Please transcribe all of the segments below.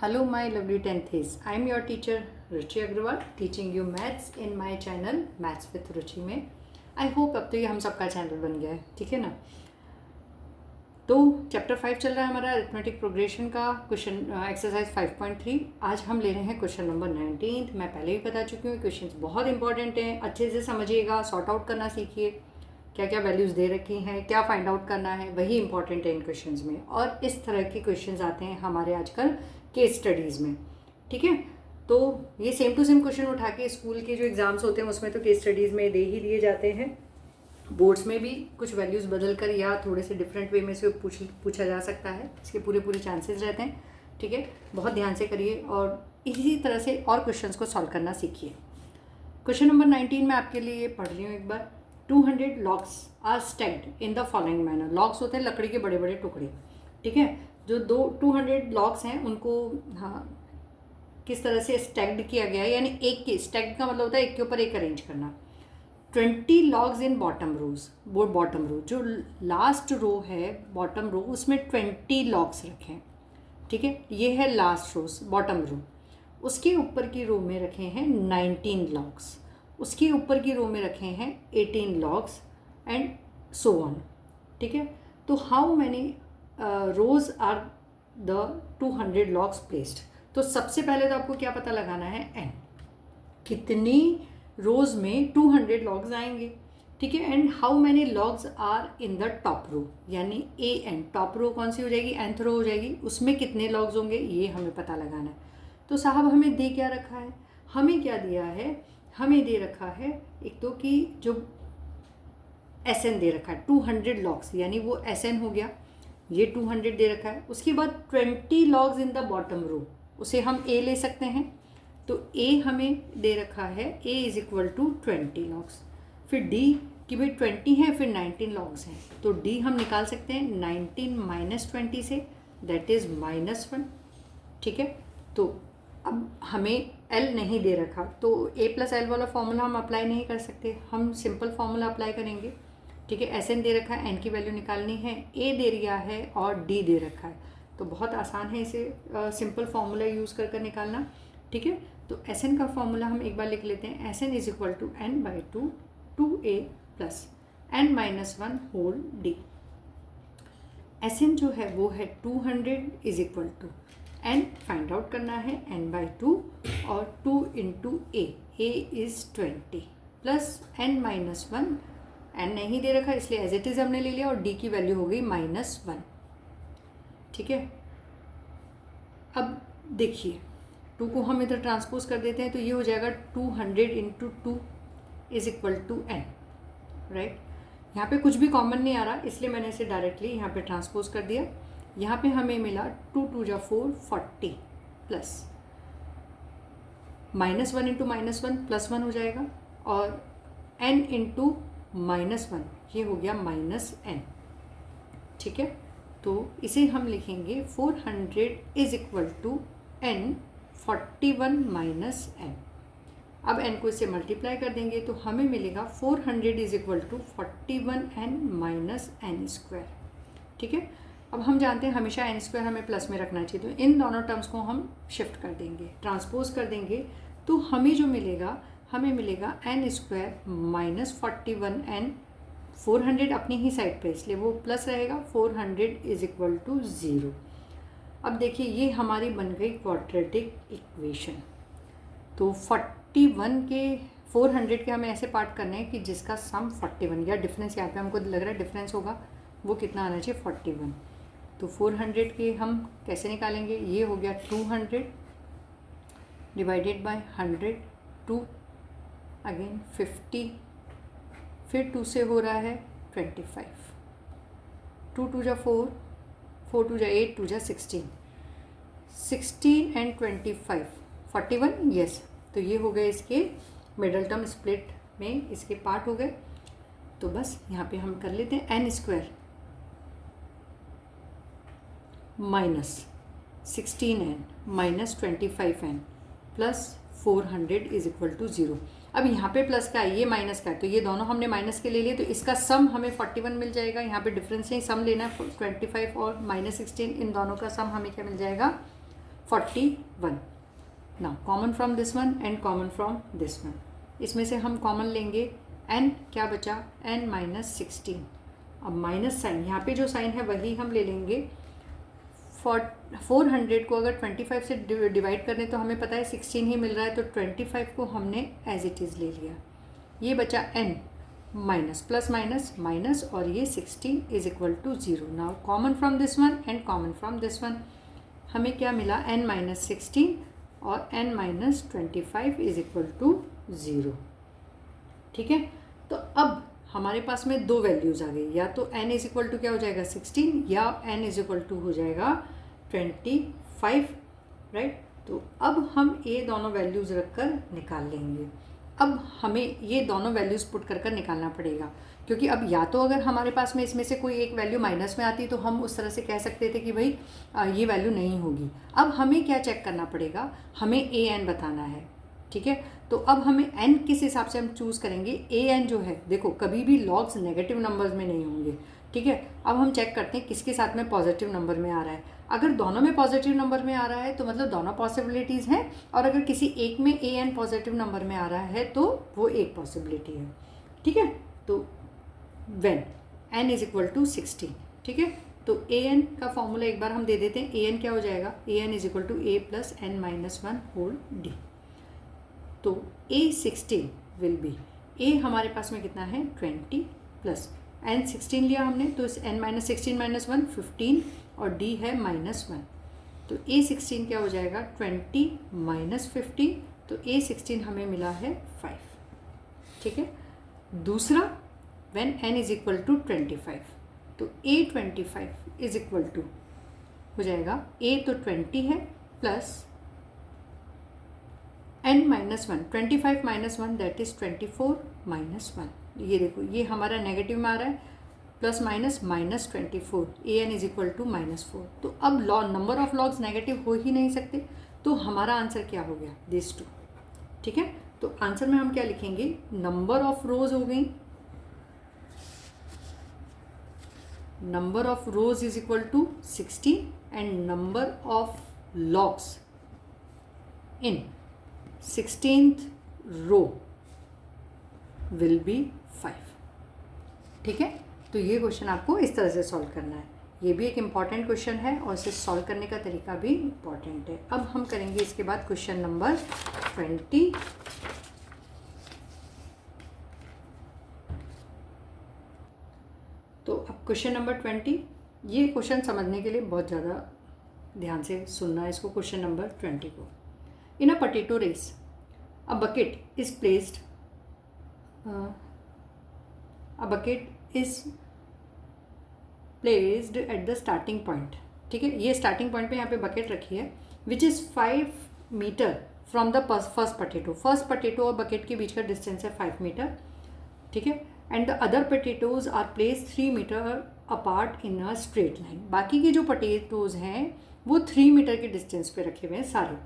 Hello my lovely 10th. I am your teacher Ruchi Agrawal teaching you maths in my channel Maths with Ruchi में. I hope अब तो ये हम सबका channel बन गया है, ठीक है ना. तो चैप्टर 5 चल रहा है हमारा अरिथमेटिक प्रोग्रेशन का क्वेश्चन एक्सरसाइज 5.3. आज हम ले रहे हैं क्वेश्चन नंबर 19. मैं पहले भी बता चुकी हूँ क्वेश्चन बहुत इंपॉर्टेंट हैं, अच्छे से समझिएगा, सॉर्ट आउट करना सीखिए, क्या क्या वैल्यूज़ दे रखी हैं, क्या फाइंड आउट करना है, वही इंपॉर्टेंट है इन क्वेश्चंस में. और इस तरह के क्वेश्चंस आते हैं हमारे आजकल केस स्टडीज़ में, ठीक है. तो ये सेम टू सेम क्वेश्चन उठा के स्कूल के जो एग्ज़ाम्स होते हैं उसमें तो केस स्टडीज़ में दे ही दिए जाते हैं. बोर्ड्स में भी कुछ वैल्यूज़ बदल कर या थोड़े से डिफरेंट वे में से पूछा जा सकता है, इसके पूरे चांसेस रहते हैं, ठीक है. बहुत ध्यान से करिए और इसी तरह से और क्वेश्चंस को सॉल्व करना सीखिए. क्वेश्चन नंबर 19 में आपके लिए पढ़ रही हूँ एक बार. 200 logs are stacked in the following manner. Logs होते हैं लकड़ी के बड़े बड़े टुकड़े, ठीक है. जो 200 लॉग्स हैं उनको किस तरह से स्टैक्ड किया गया है, यानी एक के स्टैक्ड का मतलब होता है एक के ऊपर एक अरेंज करना. 20 लॉग्स इन बॉटम रोज. वो बॉटम रो जो लास्ट रो है, बॉटम रो, उसमें 20 लॉग्स रखे हैं, ठीक है. ये है लास्ट रोज बॉटम रो. उसके ऊपर की रो में रखे हैं 19 लॉग्स. उसके ऊपर की रो में रखे हैं 18 लॉग्स एंड सो ऑन, ठीक है. तो how many rows are the 200 logs placed. तो सबसे पहले तो आपको क्या पता लगाना है, एन. कितनी रोज में 200 लॉग्स आएंगे, ठीक है. And how many logs are in the top row, यानी ए एन. टॉप रो कौन सी हो जाएगी, nth रो हो जाएगी, उसमें कितने लॉग्स होंगे ये हमें पता लगाना है. तो साहब हमें दे क्या रखा है, हमें क्या दिया है, हमें दे रखा है एक तो कि जो एस एन दे रखा है 200 लॉग्स, यानी वो एस एन हो गया, ये 200 दे रखा है. उसके बाद 20 logs in the bottom row, उसे हम ए ले सकते हैं. तो ए हमें दे रखा है, ए इज इक्वल टू 20 लॉग्स. फिर डी कि भाई 20 है, फिर 19 लॉग्स हैं, तो डी हम निकाल सकते हैं 19 माइनस 20 से, दैट इज़ -1, ठीक है. तो अब हमें एल नहीं दे रखा, तो ए प्लस एल वाला फॉर्मूला हम अप्लाई नहीं कर सकते, हम सिंपल फॉर्मूला अप्लाई करेंगे, ठीक है. एस एन दे रखा है, एन की वैल्यू निकालनी है, ए दे दिया है और डी दे रखा है, तो बहुत आसान है इसे सिंपल फार्मूला यूज़ कर निकालना, ठीक है. तो एस एन का फॉर्मूला हम एक बार लिख लेते हैं. S N is equal to N by 2 2a plus N minus 1 whole D. S N जो है वो है 200 is equal to N, find out करना है एन बाई 2 और 2 into A is 20 plus N minus 1. N नहीं दे रखा इसलिए एज इट इज़ हमने ले लिया और डी की वैल्यू हो गई -1, ठीक है. अब देखिए 2 को हम इधर ट्रांसपोज कर देते हैं तो ये हो जाएगा 200 into 2 is equal to N, right. यहाँ पे कुछ भी कॉमन नहीं आ रहा इसलिए मैंने इसे डायरेक्टली यहाँ पे ट्रांसपोज कर दिया. यहाँ पे हमें मिला 2 2 जा 4 40 प्लस -1 इंटू -1 +1 हो जाएगा और n इंटू -1 ये हो गया -n, ठीक है. तो इसे हम लिखेंगे 400 is equal to n 41 minus n. अब n को इससे मल्टीप्लाई कर देंगे तो हमें मिलेगा 400 is equal to 41n minus n square, ठीक है. अब हम जानते हैं हमेशा n स्क्वायर हमें प्लस में रखना चाहिए, तो इन दोनों टर्म्स को हम शिफ्ट कर देंगे, ट्रांसपोज कर देंगे, तो हमें जो मिलेगा, हमें मिलेगा n स्क्वायर माइनस 41n. 400 अपनी ही साइड पे इसलिए वो प्लस रहेगा, 400 इज इक्वल टू 0. अब देखिए ये हमारी बन गई क्वाड्रेटिक इक्वेशन. तो 41 के 400 के हमें ऐसे पार्ट करने हैं कि जिसका सम 41 या डिफरेंस, यहाँ पे हमको लग रहा है डिफरेंस होगा, वो कितना आना चाहिए 41. तो 400 के हम कैसे निकालेंगे, ये हो गया 200 डिवाइडेड बाय 100, 2 अगेन 50, फिर 2 से हो रहा है 25, 2 2 जा 4, 4 2 जा 8, 2 जा 16, 16 एंड 25 41, यस. तो ये हो गए इसके मिडल टर्म स्प्लिट में इसके पार्ट हो गए. तो बस यहाँ पे हम कर लेते हैं N square minus 16n minus 25n plus 400 is equal to 0. अब यहाँ पे प्लस का है, ये माइनस का है, तो ये दोनों हमने माइनस के ले लिए, तो इसका सम हमें 41 मिल जाएगा. यहाँ पे डिफरेंस नहीं, सम लेना है 25 और -16, इन दोनों का सम हमें क्या मिल जाएगा 41. Now common from this one and common from this one, इसमें से हम कॉमन लेंगे n, क्या बचा n माइनस 16. अब माइनस साइन, यहाँ पे जो साइन है वही हम ले लेंगे. 400 को अगर 25 से डिवाइड करें तो हमें पता है 16 ही मिल रहा है, तो 25 को हमने एज इट इज़ ले लिया. ये बचा n minus plus minus minus, और ये 16 is equal to 0. Now common from this one and common from this one, हमें क्या मिला n माइनस 16 और n minus 25 is equal to 0. ठीक है, तो अब हमारे पास में दो वैल्यूज़ आ गई, या तो n इज इक्वल टू क्या हो जाएगा 16 या n इज इक्वल टू हो जाएगा 25, राइट. तो अब हम ये दोनों वैल्यूज़ रखकर निकाल लेंगे. अब हमें ये दोनों वैल्यूज़ पुट कर निकालना पड़ेगा, क्योंकि अब या तो अगर हमारे पास में इसमें से कोई एक वैल्यू माइनस में आती तो हम उस तरह से कह सकते थे कि भाई ये वैल्यू नहीं होगी. अब हमें क्या चेक करना पड़ेगा, हमें ए एन बताना है. ठीक है, तो अब हमें n किस हिसाब से हम चूज़ करेंगे. ए एन जो है देखो कभी भी लॉग्स नेगेटिव नंबर्स में नहीं होंगे. ठीक है, अब हम चेक करते हैं किसके साथ में पॉजिटिव नंबर में आ रहा है. अगर दोनों में पॉजिटिव नंबर में आ रहा है तो मतलब दोनों पॉसिबिलिटीज़ हैं, और अगर किसी एक में ए एन पॉजिटिव नंबर में आ रहा है तो वो एक पॉसिबिलिटी है. ठीक है, तो when n is equal to 16. ठीक है, तो ए एन का फॉर्मूला एक बार हम दे देते हैं. ए एन क्या हो जाएगा, A N is equal to A plus N minus 1 whole D. तो A16 विल बी, A हमारे पास में कितना है 20 प्लस n16 लिया हमने, तो इस n माइनस 16 माइनस 1 15 और D है माइनस 1. तो A16 क्या हो जाएगा 20 माइनस 15, तो A16 हमें मिला है 5. ठीक है, दूसरा when n is equal to 25, तो A25 इज इक्वल टू हो जाएगा A तो 20 है plus n minus 1, 25 minus 1 that is 24 minus 1. ये देखो ये हमारा नेगेटिव में आ रहा है, plus minus minus 24, A N is equal to minus 4. तो अब नंबर ऑफ लॉग्स नेगेटिव हो ही नहीं सकते, तो हमारा आंसर क्या हो गया दिस 2. ठीक है, तो आंसर में हम क्या लिखेंगे, नंबर ऑफ रोज हो गई, number of rows is equal to 16 and number of logs in 16th row will be 5. ठीक है, तो ये क्वेश्चन आपको इस तरह से सॉल्व करना है. ये भी एक इम्पॉर्टेंट क्वेश्चन है और इसे सॉल्व करने का तरीका भी इम्पॉर्टेंट है. अब हम करेंगे इसके बाद क्वेश्चन नंबर 20. तो अब क्वेश्चन नंबर 20, ये क्वेश्चन समझने के लिए बहुत ज़्यादा ध्यान से सुनना है इसको. क्वेश्चन नंबर 20 को, in a potato race a bucket is placed at the starting point. ठीक है, ये स्टार्टिंग पॉइंट पे यहाँ पे बकेट रखी है which is 5 metre from the first potato. First potato और बकेट के बीच का डिस्टेंस है 5 मीटर. ठीक है, and the other potatoes are place 3 metre apart in a straight line. बाकी के जो पटेटोज हैं वो 3 मीटर के डिस्टेंस पे रखे हुए हैं सारे.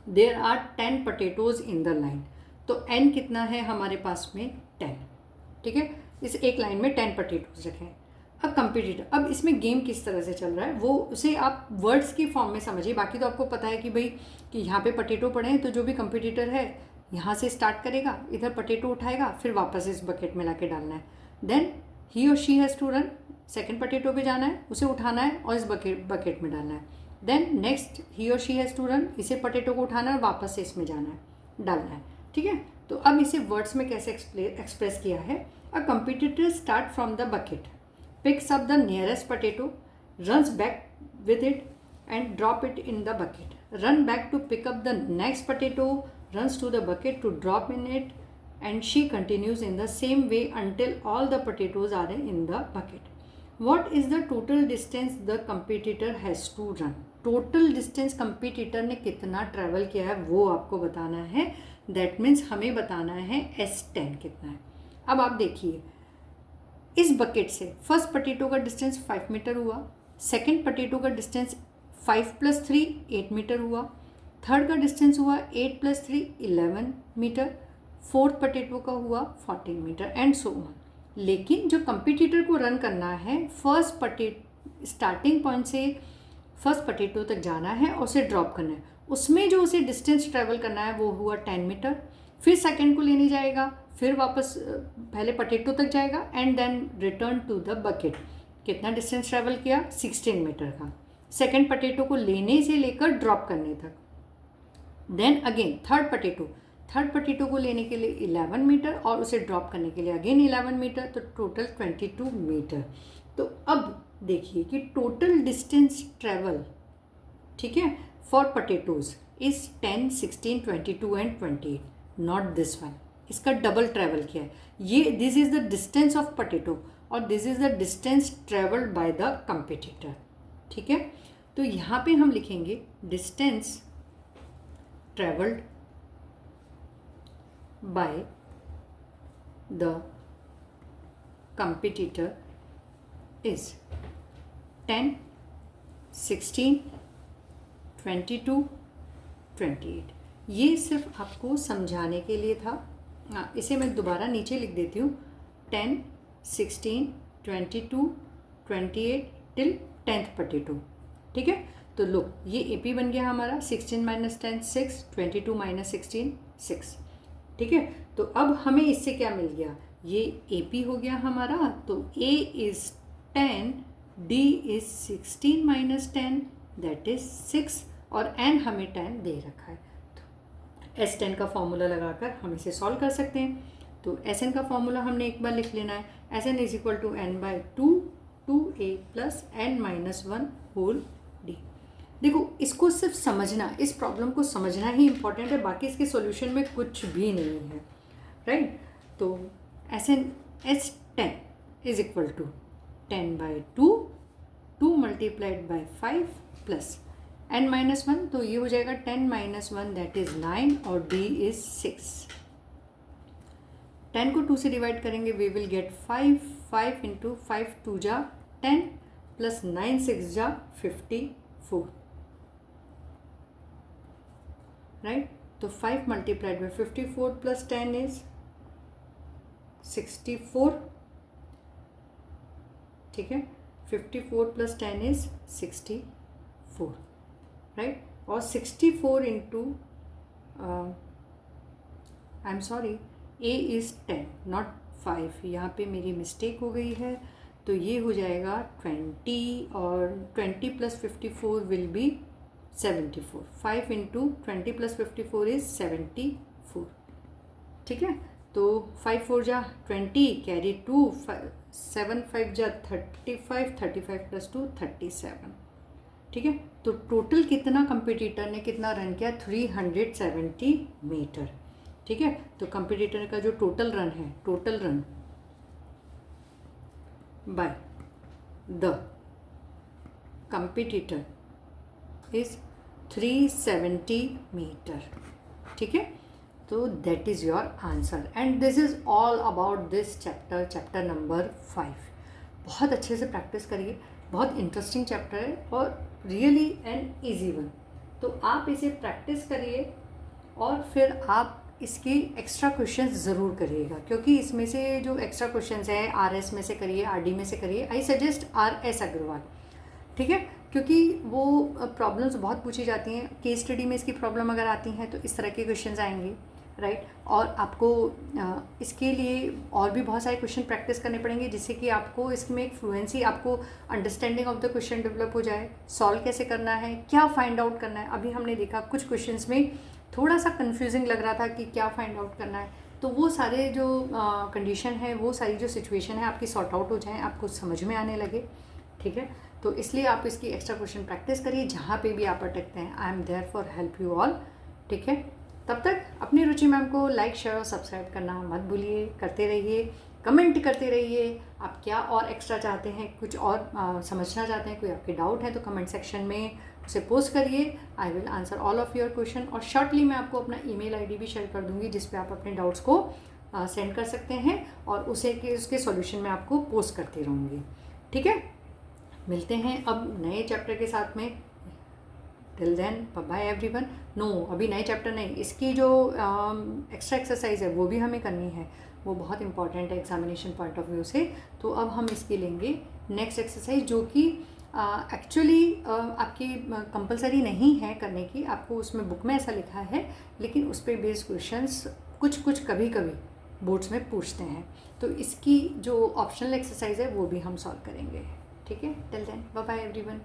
There are 10 potatoes in the line. तो n कितना है हमारे पास में 10. ठीक है, इस एक लाइन में 10 पटेटोज रखें. अब कंपटीटर, अब इसमें गेम किस तरह से चल रहा है वो उसे आप वर्ड्स की फॉर्म में समझिए. बाकी तो आपको पता है कि भाई कि यहाँ पे पटेटो पड़े हैं, तो जो भी कंपटीटर है यहाँ से स्टार्ट करेगा, इधर पटेटो उठाएगा, फिर वापस इस बकेट में ला के डालना है. देन ही और she has to run, second potato पे जाना है, उसे उठाना है और इस बकेट में डालना है. देन नेक्स्ट ही और शी हैज़ टू रन, इसे पटेटो को उठाना है, वापस से इसमें जाना है, डालना है. ठीक है, तो अब इसे वर्ड्स में कैसे एक्सप्रेस किया है. A competitor start from the bucket, picks up the nearest potato, runs back with it and drop it in the bucket, run back to pick up the next potato, runs to the bucket to drop in it, and she continues in the same way until all the potatoes are in the bucket. What is the total distance the competitor has to run? Total distance competitor ने कितना travel किया है वो आपको बताना है. That means हमें बताना है S10 कितना है. अब आप देखिए इस बकेट से फर्स्ट पटेटो का डिस्टेंस 5 मीटर हुआ, सेकेंड पटेटो का डिस्टेंस 5 + 3 8 मीटर हुआ, थर्ड का डिस्टेंस हुआ 8 + 3 11 मीटर, फोर्थ पटेटो का हुआ 14 मीटर एंड सो ऑन. लेकिन जो कंपटीटर को रन करना है फर्स्ट स्टार्टिंग पॉइंट से फर्स्ट पोटैटो तक जाना है और उसे ड्रॉप करना है। उसमें जो उसे डिस्टेंस ट्रैवल करना है वो हुआ 10 मीटर। फिर सेकंड को लेने जाएगा, फिर वापस पहले पोटैटो तक जाएगा and then return to the bucket. कितना डिस्टेंस ट्रैवल किया? 16 मीटर का, सेकंड पोटैटो को लेने से लेकर ड्रॉप करने तक। देन अगेन थर्ड पोटैटो को लेने के लिए 11 मीटर और उसे ड्रॉप करने के लिए अगेन 11 मीटर, तो टोटल 22 मीटर। तो अब देखिए कि टोटल डिस्टेंस ट्रैवल, ठीक है, for potatoes is 10, 16, 22 and 28, not this one. इसका डबल ट्रैवल किया है ये। This is the distance of potato और this is the distance travelled by the competitor, ठीक है। तो यहाँ पे हम लिखेंगे distance travelled by the competitor is 10, 16, 22, 28। ये सिर्फ आपको समझाने के लिए था। इसे मैं दोबारा नीचे लिख देती हूँ, 10, 16, 22, 28 टिल 10th पोटैटो, ठीक है। तो लो ये AP बन गया हमारा, 16 माइनस 10 6, 22 माइनस 16 6, ठीक है। तो अब हमें इससे क्या मिल गया? ये AP हो गया हमारा, तो A is 10, D is 16 minus 10 that is 6 और N हमें 10 दे रखा है। तो S10 का फॉर्मूला लगाकर हम इसे सॉल्व कर सकते हैं। तो SN का फॉर्मूला हमने एक बार लिख लेना है, SN is equal to N/2 2A plus N-1 whole D। देखो इसको सिर्फ समझना, इस प्रॉब्लम को समझना ही इम्पॉर्टेंट है, बाकी इसके सॉल्यूशन में कुछ भी नहीं है, राइट। तो S10 is equal to 10/2 2 multiplied by 5 plus N-1, तो ये हो जाएगा 10-1 दैट इज़ 9 और D इज़ 6। 10 को 2 से डिवाइड करेंगे वी विल गेट 5, 5 इंटू 5 2 जा 10 प्लस 9 6 जा 54, राइट। तो 5 मल्टीप्लाइड बाई 54 प्लस 10 इज 64, ठीक है। 54 प्लस 10 इज 64, राइट। और 64 into I am sorry A is 10 not 5, यहाँ पे मेरी मिस्टेक हो गई है। तो ये हो जाएगा 20 और 20 plus 54 will be 74। 5 into 20 plus 54 is 74, ठीक है। तो 5 4 जा 20 कैरी 2 7 5 जा 35 35 प्लस 2 37, ठीक है। तो टोटल कितना कंपटीटर ने कितना रन किया? 370 मीटर, ठीक है। तो कंपटीटर का जो टोटल रन है, total run by the competitor is 370 metre, ठीक है। तो that is your answer and this is all about this chapter, chapter number 5। बहुत अच्छे से प्रैक्टिस करिए, बहुत इंटरेस्टिंग चैप्टर है और रियली एन ईजी वन। तो आप इसे प्रैक्टिस करिए और फिर आप इसकी एक्स्ट्रा क्वेश्चंस ज़रूर करिएगा, क्योंकि इसमें से जो एक्स्ट्रा क्वेश्चंस हैं RS में से करिए, RD में से करिए। आई सजेस्ट RS अग्रवाल, ठीक है, क्योंकि वो प्रॉब्लम्स बहुत पूछी जाती हैं। केस स्टडी में इसकी प्रॉब्लम अगर आती हैं तो इस तरह के क्वेश्चंस आएंगे, राइट। और आपको इसके लिए और भी बहुत सारे क्वेश्चन प्रैक्टिस करने पड़ेंगे, जिससे कि आपको इसमें एक फ्लुएंसी, आपको understanding of the question develop हो जाए, सॉल्व कैसे करना है, क्या फाइंड आउट करना है। अभी हमने देखा कुछ क्वेश्चंस में थोड़ा सा कन्फ्यूजिंग लग रहा था कि क्या फाइंड आउट करना है, तो वो सारे जो कंडीशन है, वो सारी जो सिचुएशन है आपकी सॉर्ट आउट हो जाए, आपको समझ में आने लगे, ठीक है। तो इसलिए आप इसकी एक्स्ट्रा क्वेश्चन प्रैक्टिस करिए, जहाँ पे भी आप अटकते हैं। I am there for help you all, ठीक है। तब तक अपनी रुचि मैम को लाइक शेयर और सब्सक्राइब करना मत भूलिए, करते रहिए, कमेंट करते रहिए। आप क्या और एक्स्ट्रा चाहते हैं, कुछ और समझना चाहते हैं, कोई आपके डाउट है तो कमेंट सेक्शन में उसे पोस्ट करिए। I will answer all of your question और शॉर्टली मैं आपको अपना ईमेल आईडी भी शेयर कर दूंगी, जिस पे आप अपने डाउट्स को सेंड कर सकते हैं और उसके सॉल्यूशन में आपको पोस्ट करती रहूँगी, ठीक है। मिलते हैं अब नए चैप्टर के साथ में। Till then bye everyone. No, अभी नए चैप्टर नहीं, इसकी जो एक्स्ट्रा एक्सरसाइज है वो भी हमें करनी है, वो बहुत इंपॉर्टेंट है एग्जामिनेशन पॉइंट ऑफ व्यू से। तो अब हम इसकी लेंगे नेक्स्ट एक्सरसाइज, जो कि एक्चुअली आपकी कंपलसरी नहीं है करने की, आपको उसमें बुक में ऐसा लिखा है, लेकिन उस पर बेस्ड क्वेश्चंस कुछ कुछ कभी कभी बोर्ड्स में पूछते हैं, तो इसकी जो ऑप्शनल एक्सरसाइज है वो भी हम सॉल्व करेंगे। ठीक है, till then bye bye everyone.